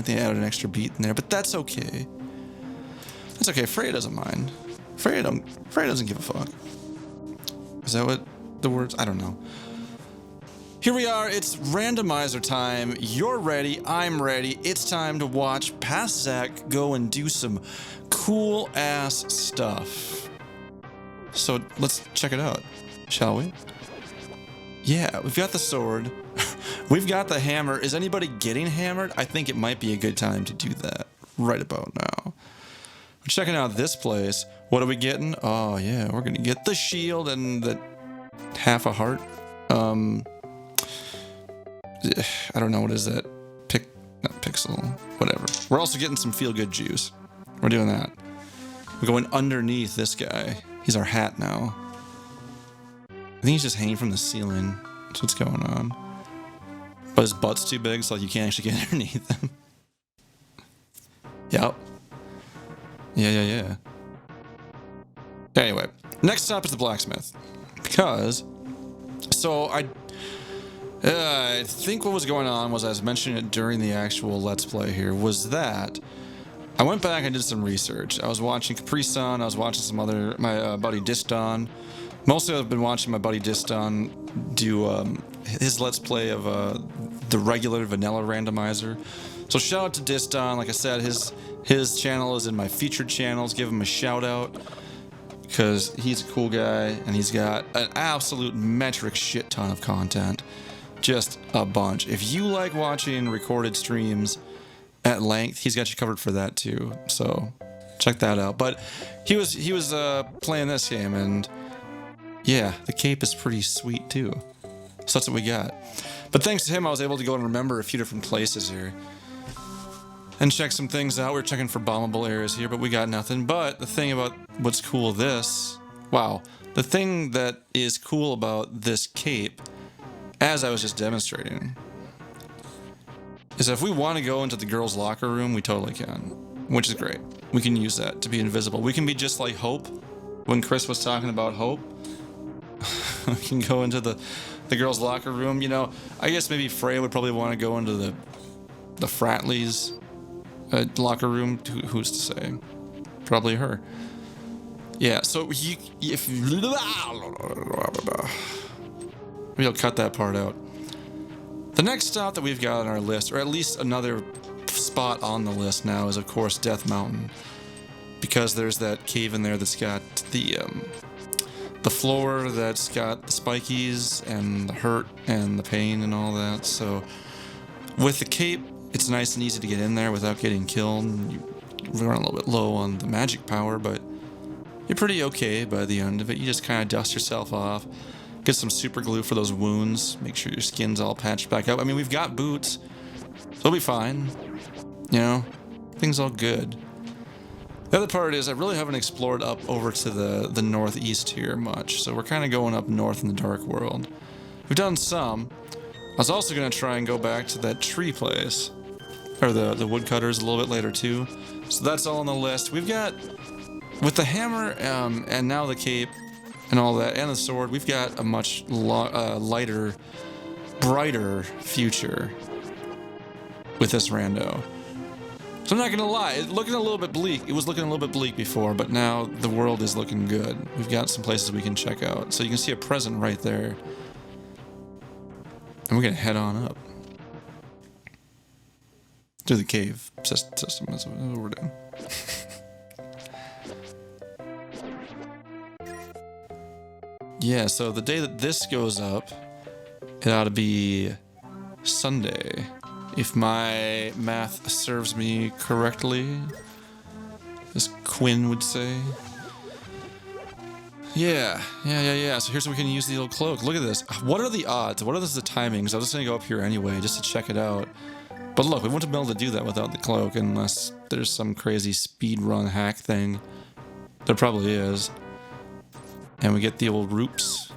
They added an extra beat in there, but that's okay. That's okay. Freya doesn't mind. Freya doesn't give a fuck. Is that what the words? I don't know. Here we are. It's randomizer time. You're ready. I'm ready. It's time to watch past Zach go and do some cool ass stuff. So let's check it out, shall we? Yeah, we've got the sword. We've got the hammer. Is anybody getting hammered? I think it might be a good time to do that right about now. We're checking out this place. What are we getting? Oh yeah, we're gonna get the shield and the half a heart. I don't know, what is that? Not pixel, whatever. We're also getting some feel-good juice. We're doing that. We're going underneath this guy. He's our hat now. I think he's just hanging from the ceiling. That's what's going on. But his butt's too big, so you can't actually get underneath him. Yep. Yeah. Anyway, next stop is the blacksmith. Because, so I think what was going on was, I was mentioning it during the actual Let's Play here, was that I went back and did some research. I was watching Capri-Sun, I was watching some other, my buddy Diston. Mostly I've been watching my buddy Diston do his Let's Play of the regular vanilla randomizer. So shout out to Diston. Like I said, his channel is in my featured channels. Give him a shout out, because he's a cool guy and he's got an absolute metric shit ton of content. Just a bunch. If you like watching recorded streams at length, he's got you covered for that too. So check that out. But he was playing this game, and yeah, the cape is pretty sweet too. So that's what we got. But thanks to him, I was able to go and remember a few different places here and check some things out. We're checking for bombable areas here, but we got nothing. But the thing about what's cool the thing that is cool about this cape, as I was just demonstrating, is if we want to go into the girls' locker room, we totally can, which is great. We can use that to be invisible. We can be just like Hope when Chris was talking about Hope. We can go into the girls' locker room. You know, I guess maybe Freya would probably want to go into the Fratleys' locker room. Who's to say? Probably her. Yeah, so if maybe I'll cut that part out. The next stop that we've got on our list, or at least another spot on the list now, is of course Death Mountain, because there's that cave in there that's got the floor that's got the spikies and the hurt and the pain and all that. So with the cape, it's nice and easy to get in there without getting killed. You run a little bit low on the magic power, but you're pretty okay by the end of it. You just kind of dust yourself off, get some super glue for those wounds, make sure your skin's all patched back up. I mean, we've got boots, so it'll be fine. You know, things all good. The other part is I really haven't explored up over to the northeast here much, so we're kind of going up north in the Dark World. We've done some. I was also going to try and go back to that tree place, or the woodcutters, a little bit later too. So that's all on the list. We've got, with the hammer and now the cape and all that, and the sword, we've got a much lighter, brighter future with this rando. So I'm not gonna lie, it's looking a little bit bleak. It was looking a little bit bleak before, but now the world is looking good. We've got some places we can check out. So you can see a present right there. And we're gonna head on up to the cave system. That's what we're doing. Yeah, so the day that this goes up, it ought to be Sunday, if my math serves me correctly, as Quinn would say. Yeah. So here's where we can use the little cloak. Look at this. What are the odds? What are the timings? I was just gonna go up here anyway, just to check it out. But look, we wouldn't be able to do that without the cloak, unless there's some crazy speedrun hack thing. There probably is. And we get the old roops.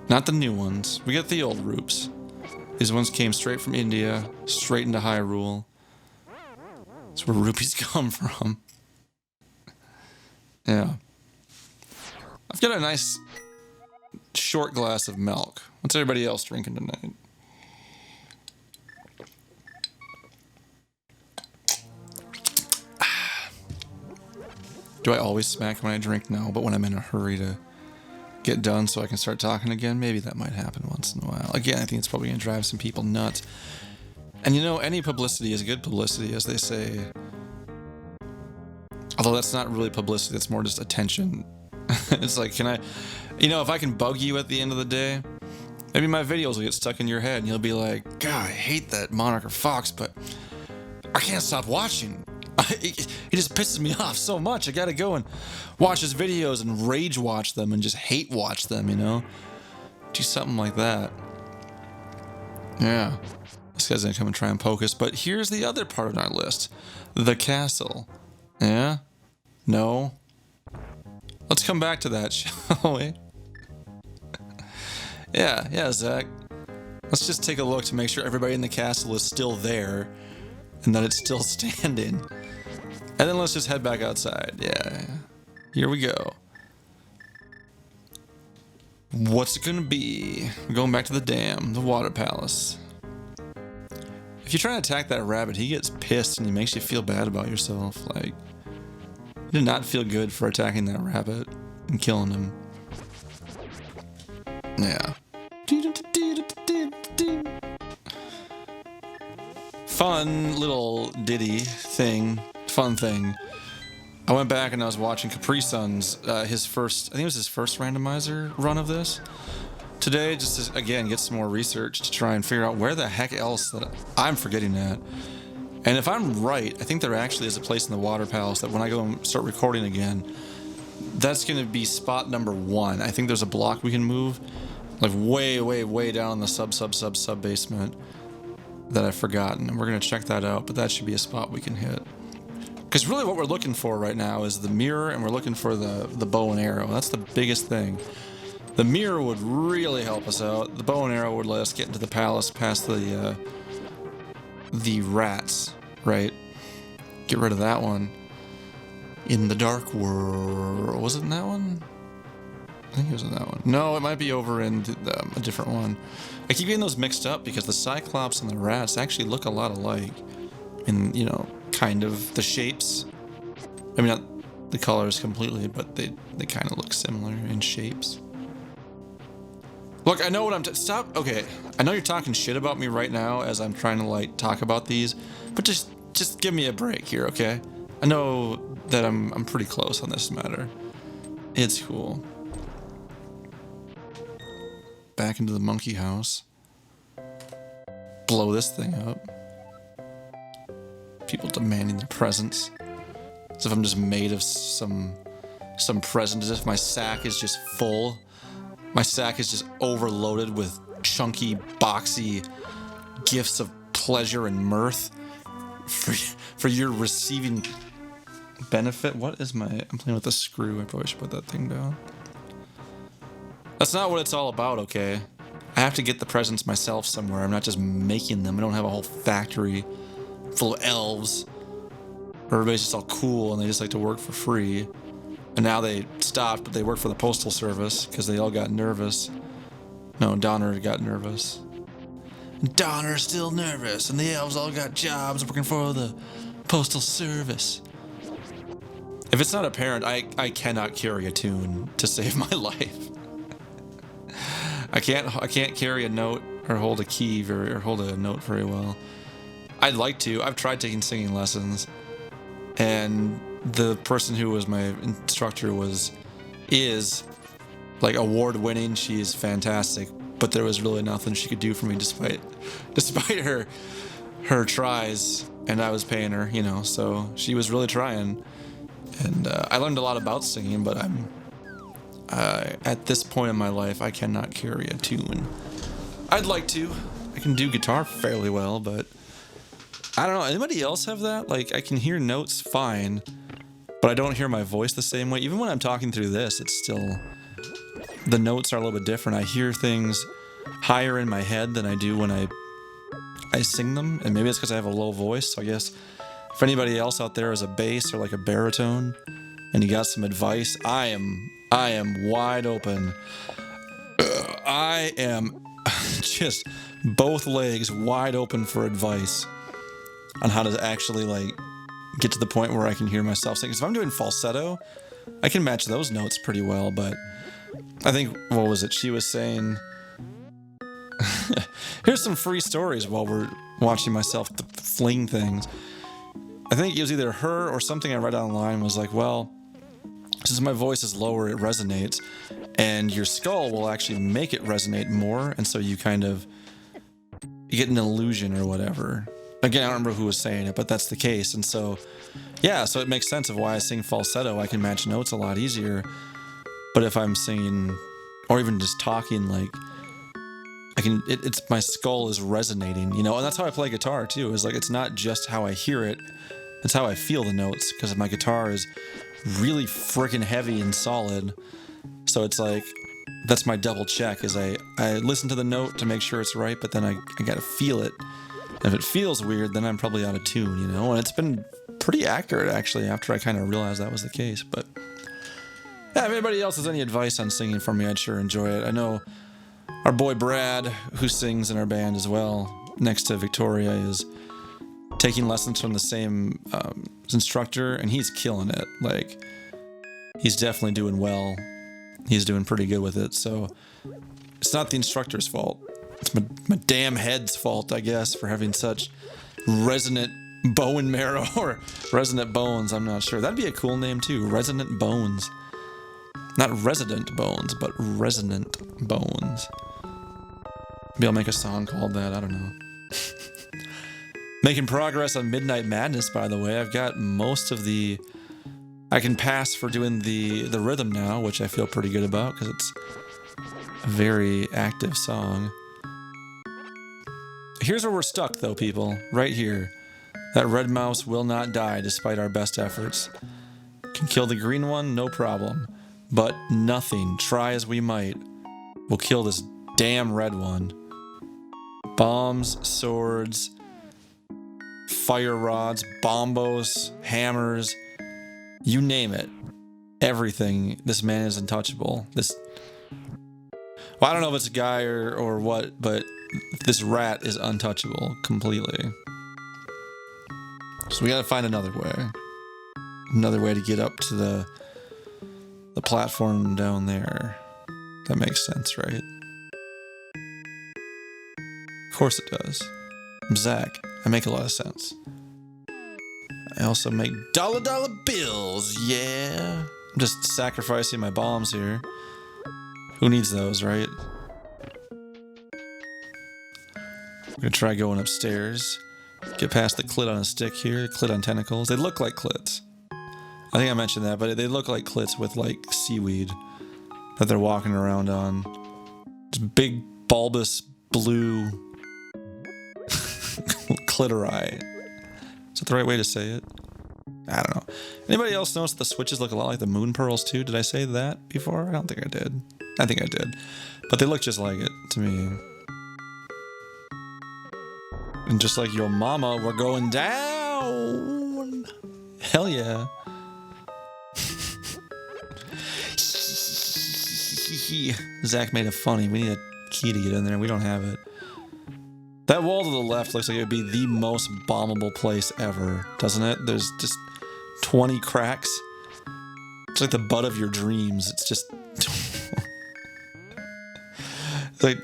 Not the new ones. We get the old roops. These ones came straight from India, straight into Hyrule. That's where rupees come from. Yeah. I've got a nice short glass of milk. What's everybody else drinking tonight? Do I always smack when I drink? No, but when I'm in a hurry to get done so I can start talking again, maybe that might happen once in a while. Again, I think it's probably going to drive some people nuts. And you know, any publicity is good publicity, as they say. Although that's not really publicity, that's more just attention. It's like, can I, you know, if I can bug you at the end of the day, maybe my videos will get stuck in your head and you'll be like, God, I hate that Monarch or Fox, but I can't stop watching. He just pisses me off so much. I gotta go and watch his videos and rage watch them and just hate watch them, you know? Do something like that. Yeah. This guy's gonna come and try and poke us. But here's the other part on our list. The castle. Yeah? No? Let's come back to that, shall we? Yeah, Zach. Let's just take a look to make sure everybody in the castle is still there and that it's still standing. And then let's just head back outside. Yeah. Here we go. What's it gonna be? We're going back to the dam, the water palace. If you try to attack that rabbit, he gets pissed and he makes you feel bad about yourself. Like, you did not feel good for attacking that rabbit and killing him. Yeah. Fun little ditty thing. Fun thing. I went back and I was watching Capri Sun's, his first, I think it was his first randomizer run of this. Today, just to, again, get some more research to try and figure out where the heck else that I'm forgetting at. And if I'm right, I think there actually is a place in the Water Palace that when I go and start recording again, that's going to be spot number 1. I think there's a block we can move, like way down in the sub basement that I've forgotten. And we're going to check that out, but that should be a spot we can hit. Because really what we're looking for right now is the mirror, and we're looking for the bow and arrow. That's the biggest thing. The mirror would really help us out. The bow and arrow would let us get into the palace past the rats, right? Get rid of that one. In the dark world. Was it in that one? I think it was in that one. No, it might be over in a different one. I keep getting those mixed up because the Cyclops and the rats actually look a lot alike. In, you know, kind of the shapes. I mean, not the colors completely, but they kind of look similar in shapes. Look, I know what I'm stop. Okay, I know you're talking shit about me right now as I'm trying to like talk about these, but just give me a break here, okay? I know that I'm pretty close on this matter. It's cool. Back into the monkey house. Blow this thing up. People demanding their presents. As if I'm just made of some present, as if my sack is just full. My sack is just overloaded with chunky, boxy gifts of pleasure and mirth for your receiving benefit. What is my... I'm playing with a screw. I probably should put that thing down. That's not what it's all about, okay? I have to get the presents myself somewhere. I'm not just making them. I don't have a whole factory full of elves. Everybody's just all cool and they just like to work for free. And now they stopped, but they work for the Postal Service because they all got nervous. No, Donner got nervous. Donner's still nervous, and the elves all got jobs working for the Postal Service. If it's not apparent, I cannot carry a tune to save my life. I can't carry a note or hold a key or hold a note very well. I'd like to. I've tried taking singing lessons, and the person who was my instructor is like award-winning. She is fantastic, but there was really nothing she could do for me despite her tries, and I was paying her, you know. So she was really trying, and I learned a lot about singing. But I'm at this point in my life, I cannot carry a tune. I'd like to. I can do guitar fairly well, but I don't know. Anybody else have that? Like, I can hear notes fine, but I don't hear my voice the same way. Even when I'm talking through this, it's still... The notes are a little bit different. I hear things higher in my head than I do when I sing them. And maybe it's because I have a low voice. So I guess if anybody else out there is a bass or like a baritone and you got some advice, I am wide open. I am just both legs wide open for advice on how to actually like get to the point where I can hear myself sing. 'Cause if I'm doing falsetto, I can match those notes pretty well, but I think, what was it? She was saying, here's some free stories while we're watching myself fling things. I think it was either her or something I read online was like, well, since my voice is lower, it resonates, and your skull will actually make it resonate more, and so you kind of you get an illusion or whatever. Again, I don't remember who was saying it, but that's the case. And so, yeah, so it makes sense of why I sing falsetto. I can match notes a lot easier. But if I'm singing, or even just talking, like, I can, it's my skull is resonating, you know? And that's how I play guitar, too, is like, it's not just how I hear it, it's how I feel the notes, because my guitar is really freaking heavy and solid. So it's like, that's my double check, is I listen to the note to make sure it's right, but then I gotta feel it. If it feels weird, then I'm probably out of tune, you know? And it's been pretty accurate, actually, after I kind of realized that was the case. But yeah, if anybody else has any advice on singing for me, I'd sure enjoy it. I know our boy Brad, who sings in our band as well, next to Victoria, is taking lessons from the same instructor, and he's killing it. Like, he's definitely doing well. He's doing pretty good with it, so it's not the instructor's fault. It's my damn head's fault, I guess, for having such resonant bone marrow or resonant bones. I'm not sure. That'd be a cool name, too. Resonant Bones. Not resident bones, but resonant bones. Maybe I'll make a song called that. I don't know. Making progress on Midnight Madness, by the way. I've got most of the... I can pass for doing the rhythm now, which I feel pretty good about, because it's a very active song. Here's where we're stuck, though, people. Right here. That red mouse will not die despite our best efforts. Can kill the green one, no problem. But nothing, try as we might, will kill this damn red one. Bombs, swords, fire rods, bombos, hammers, you name it. Everything. This man is untouchable. Well, I don't know if it's a guy or what, but this rat is untouchable completely. So we gotta find another way. Another way to get up to the platform down there. That makes sense, right? Of course it does. I'm Zach. I make a lot of sense. I also make dollar bills, yeah. I'm just sacrificing my bombs here. Who needs those, right? I'm gonna try going upstairs. Get past the clit on a stick here, clit on tentacles. They look like clits. I think I mentioned that, but they look like clits with like seaweed that they're walking around on. Just big, bulbous, blue clitori. Is that the right way to say it? I don't know. Anybody else notice the switches look a lot like the moon pearls too? Did I say that before? I don't think I did. I think I did. But they look just like it to me. And just like your mama, we're going down. Hell yeah. Zach made it funny. We need a key to get in there. We don't have it. That wall to the left looks like it would be the most bombable place ever, doesn't it? There's just 20 cracks. It's like the butt of your dreams. It's just... it's like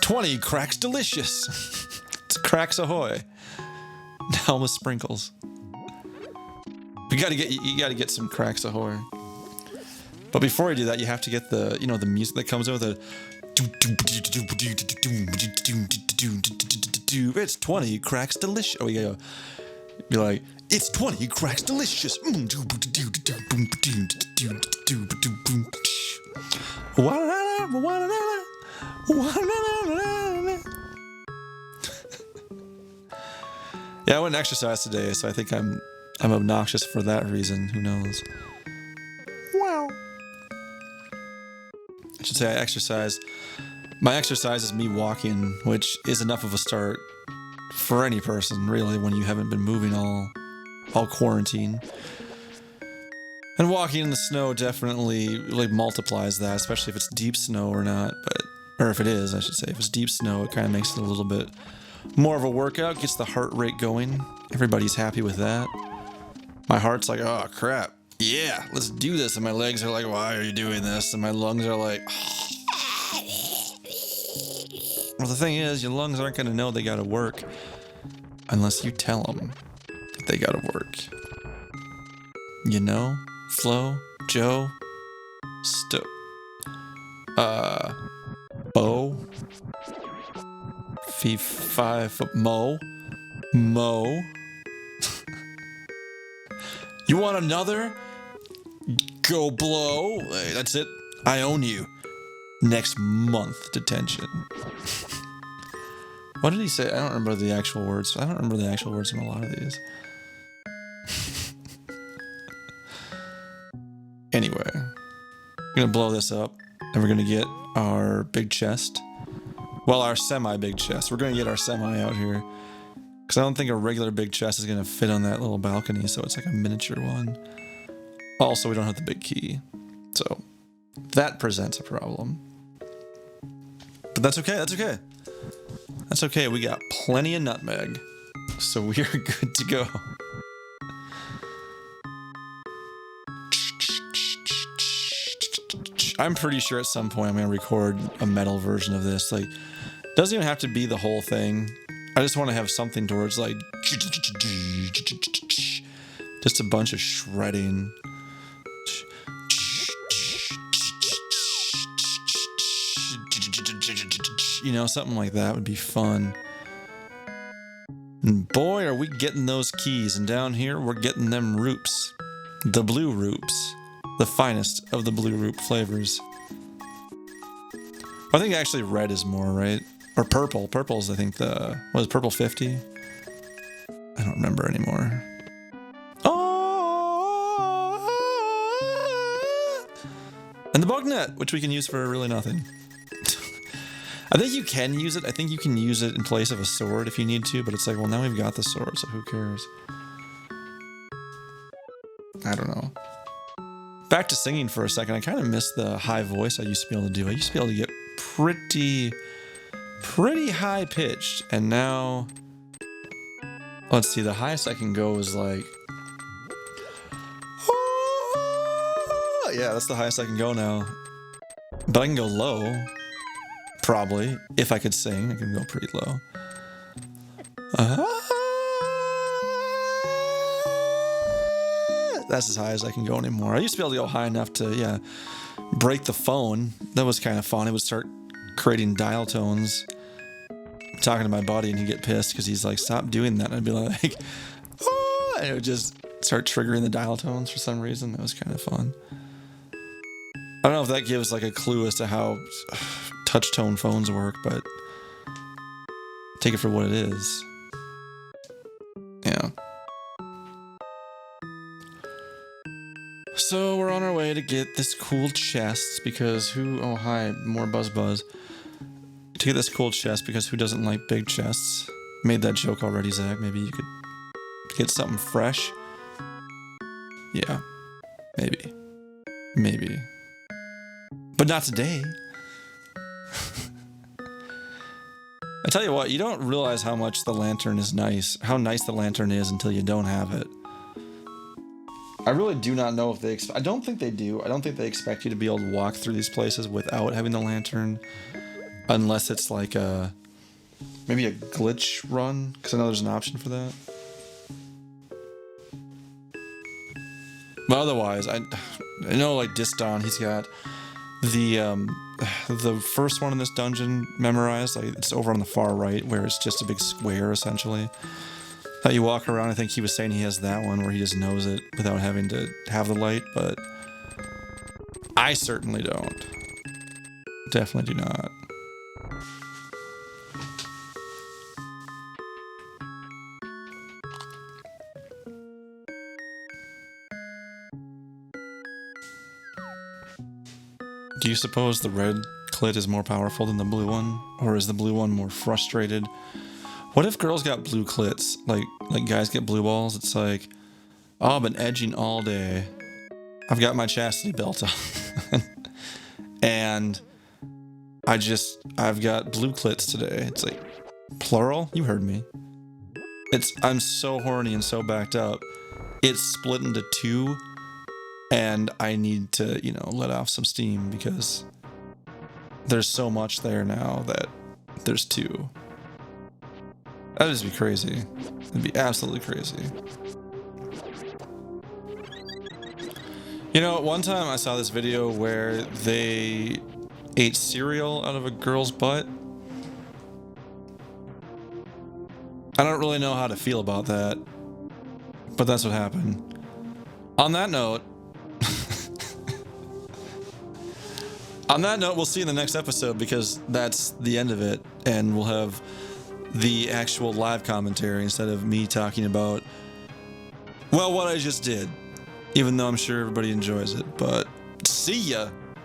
20 cracks delicious. It's cracks ahoy. Down with sprinkles. You gotta get some cracks ahoy. But before you do that, you have to get the, you know, the music that comes in with a... It's 20 cracks delicious. Oh, yeah. Be like, it's 20 cracks delicious. Yeah, I went and exercised today, so I think I'm obnoxious for that reason. Who knows? Wow. I should say I exercise. My exercise is me walking, which is enough of a start for any person, really, when you haven't been moving all quarantine. And walking in the snow definitely like multiplies that, especially if it's deep snow or not. But Or if it is, I should say. If it's deep snow, it kind of makes it a little bit more of a workout, gets the heart rate going. Everybody's happy with that. My heart's like, oh crap, yeah, let's do this. And my legs are like, why are you doing this? And my lungs are like, well, the thing is, your lungs aren't going to know they got to work unless you tell them that they got to work. You know? Flo? Joe? Bo? Fee, five, Mo? Mo? You want another? Go blow. Hey, that's it. I own you. Next month detention. What did he say? I don't remember the actual words. I don't remember the actual words in a lot of these. Anyway, we're gonna blow this up, and we're gonna get our big chest. Well, our semi-big chest. We're gonna get our semi out here, because I don't think a regular big chest is gonna fit on that little balcony, so it's like a miniature one. Also, we don't have the big key, so that presents a problem. But that's okay, that's okay. That's okay, we got plenty of nutmeg, so we are good to go. I'm pretty sure at some point I'm gonna record a metal version of this. Like, doesn't even have to be the whole thing. I just want to have something towards like just a bunch of shredding. You know, something like that would be fun. And boy, are we getting those keys. And down here, we're getting them roops. The blue roops. The finest of the blue root flavors. I think actually red is more, right? Or purple. Purple's, I think, what is purple 50? I don't remember anymore. Oh! And the bug net, which we can use for really nothing. I think you can use it. I think you can use it in place of a sword if you need to, but it's like, well, now we've got the sword, so who cares? I don't know. Back to singing for a second. I kind of miss the high voice I used to be able to do. I used to be able to get pretty high pitched, and now let's see, the highest I can go is like, oh, yeah, that's the highest I can go now. But I can go low, probably. If I could sing, I can go pretty low. That's as high as I can go anymore. I used to be able to go high enough to, yeah, break the phone. That was kind of fun. It would start creating dial tones. I'm talking to my buddy, and he'd get pissed because he's like, stop doing that. And I'd be like, oh, and it would just start triggering the dial tones for some reason. That was kind of fun. I don't know if that gives like a clue as to how touch tone phones work, but take it for what it is. Yeah. So we're on our way to get this cool chest because oh hi, more buzz. To get this cool chest because who doesn't like big chests? Made that joke already, Zach. Maybe you could get something fresh. Yeah, maybe. But not today. I tell you what, you don't realize how much the lantern is nice, how nice the lantern is until you don't have it. I really do not know if they I don't think they do. I don't think they expect you to be able to walk through these places without having the lantern. Unless it's like maybe a glitch run, because I know there's an option for that. But otherwise, I know like Diston, he's got the first one in this dungeon memorized. Like it's over on the far right, where it's just a big square essentially. That you walk around. I think he was saying he has that one where he just knows it without having to have the light, but I certainly don't. Definitely do not. Do you suppose the red clit is more powerful than the blue one? Or is the blue one more frustrated? What if girls got blue clits? Like guys get blue balls? It's like, oh, I've been edging all day. I've got my chastity belt on. And I've got blue clits today. It's like plural. You heard me. I'm so horny and so backed up. It's split into two, and I need to, let off some steam because there's so much there now that there's two. That'd just be crazy. It'd be absolutely crazy. One time I saw this video where they ate cereal out of a girl's butt. I don't really know how to feel about that, but that's what happened. On that note, we'll see you in the next episode because that's the end of it, and we'll have the actual live commentary instead of me talking about, well, what I just did, even though I'm sure everybody enjoys it. But see ya!